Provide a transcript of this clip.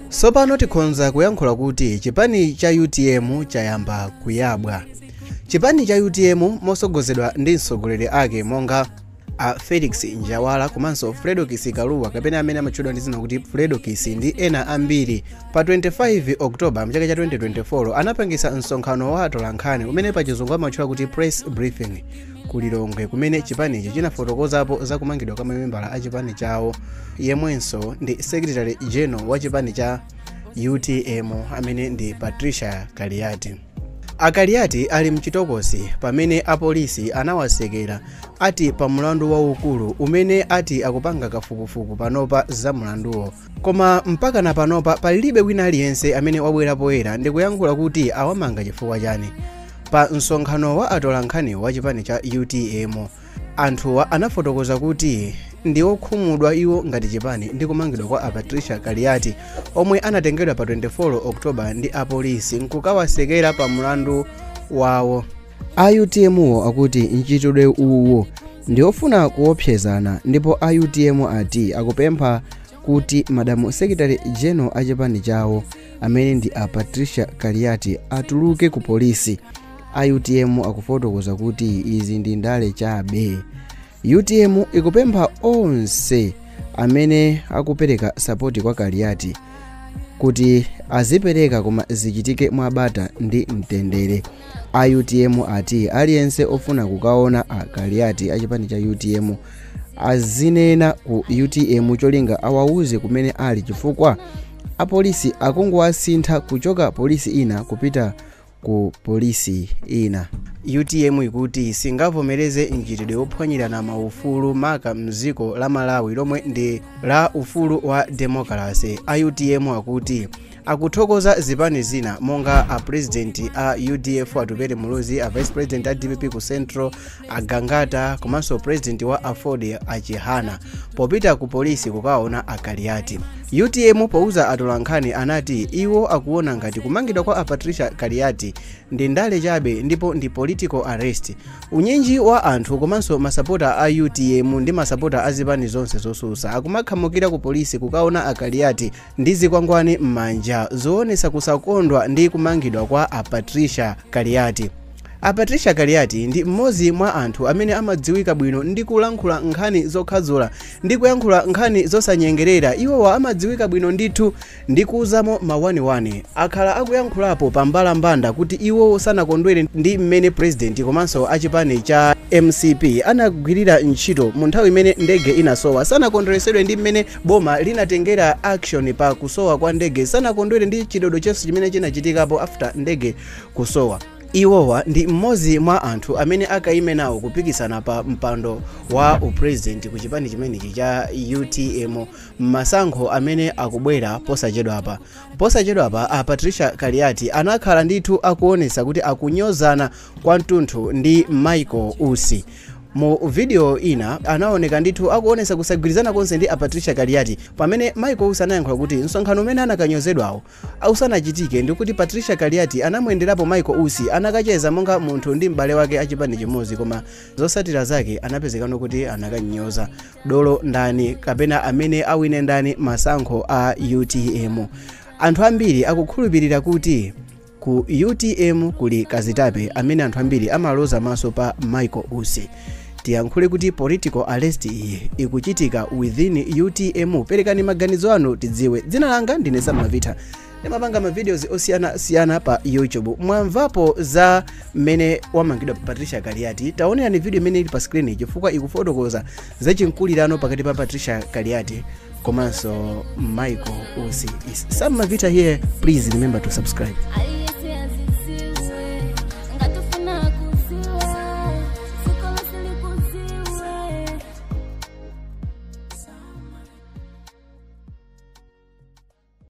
Sopano tikhonza kuyankhula kuti chipani cha UTM chayamba kuyabwa. Chipani cha UTM mosogozedwa ndi mtsogoleri ake monga a Felix Njawala komanso Fredokisi Kaluwa kapena amene amatchedwa ndi zina kuti Fredokisi ndi ena ambiri pa 25 Oktoba mchaka cha 2024 anapangisa msonkhano wa atolankhani umene pa chizungu amatchula kuti press briefing kulilongwe kumene chipanichi chinafotokozapo za kumangidwa kwa mamembala a chipani chawo yemwenso ndi Secretary General wa chipani cha UTM amene ndi Patricia Kaliati. Kaliati ali mchitokosi pamene apolisi anawasekera ati pa mulandu waukulu umene ati akupanga kafukufuku panopa za mulanduwo. Koma mpaka na panopa palibe wina aliyense amene wabwera poyera ndi kuyankhula kuti awamanga chifukwa chani. Pa msonkhano wa atolankhani wa chipani cha UTM anthuwa anafotokoza kuti ndi okhumudwa iwo ngati chipani ndi kumangidwa kwa Patricia Kaliati omwe anatengedwa pa 24 Oktoba ndi apolisi nkukawasekera pa mulandu wawo. A UTM wo akuti mchitidwe uwo ndi ofuna kuopsezana ndipo a UTM ati akupempha kuti Madam Secretary General a chipani chawo amene ndi a Patricia Kaliati atuluke ku polisi. A UTM akufotokoza kuti izi ndi ndale chabe. UTM ikupempha onse amene akupereka sapoti kwa Kaliati kuti azipereka koma zichitike mwabata ndi mtendere. A UTM ati aliyense ofuna kukaona a Kaliati a chipani cha UTM azinena ku UTM cholinga awauze kumene ali chifukwa apolisi akungowasintha kuchoka polisi ina kupita ku polisi ina. UTM ikuti singavomereze mchitidwe wophwanyirana maufulu maka mziko la Malawi lomwe ndi la ufulu wa demokrasi. A UTM akuti akuthokoza zipani zina monga a president a UDF atupere Muluzi, a vice president a DPP ku Central a Gangata komanso president wa Afode a Chihana popita ku polisi kukaona a Kaliati. UTM pouza atolankhani anati iwo akuona ngati kumangidwa kwa a Patricia Kaliati ndi ndale chabe ndipo ndi political arrest. Unyinji wa anthu komanso masapota a UTM ndi masapota a zipani zonse zosusa akumakhamukira ku polisi kukaona a Kaliati ndi zikwangwani m'manja zoonesa kusakondwa ndi kumangidwa kwa a Patricia Kaliati. A Patricia Kaliati ndi mmodzi mwa anthu amene amadziwika bwino ndi kulankhula nkhani zokhazula ndi kuyankhula nkhani zosanyengerera. Iwowa amadziwika bwino ndithu ndi kuuzamo mawaniwani akhala akuyankhulapo pa mbalambanda kuti iwo sanakondwere ndi mmene president komanso achipani cha MCP anagwirira ntchito mu nthawi imene ndege inasowa, sanakondweresedwe ndi mmene boma linatengera action pa kusowa kwa ndege, sanakondwere ndi chidodo chonse chimene chinachitikapo after ndege kusowa. Iwowa ndi mmodzi mwa anthu amene akayime nawo kupikisana pa mpando wa upresident ku chipani chimenechi cha UTM masankho amene akubwera posachedwapa. Posachedwapa a Patricia Kaliati anakhala ndithu akuonesa kuti akunyozana kwa mtunthu ndi Michael Usi. Mu video ina anaoneka ndithu akuonesa kusagwirizana konse ndi a Patricia Kaliati pamene Michael Usi anayankhula kuti msonkhano umene anakanyozedwawo ausanachitike ndi kuti Patricia Kaliati anamwenderapo Michael Usi anakacheza monga munthu ndi m'bale wake achipani chimodzi, koma zosatira zake anapezekano kuti anakanyoza dolo ndani kapena amene awine ndani masankho a UTM. Anthu ambiri akukhulupirira kuti ku UTM kuli kazitape amene anthu ambiri amaloza maso pa Michael Usi. Tiyankhule kuti political arrest iyi ikuchitika within UTM. Perekani maganizo anu tidziwe. Dzina langa ndine Samavita. Ndimapanga ma videos osiyana pa YouTube. Mwamvapo za mmene wamangidwa Patricia Kaliati. Taonera video imene ili pa screen chifukwa ikufotokoza za chinkulirano pakati pa Patricia Kaliati komanso Michael Usi. Samavita here. Please remember to subscribe.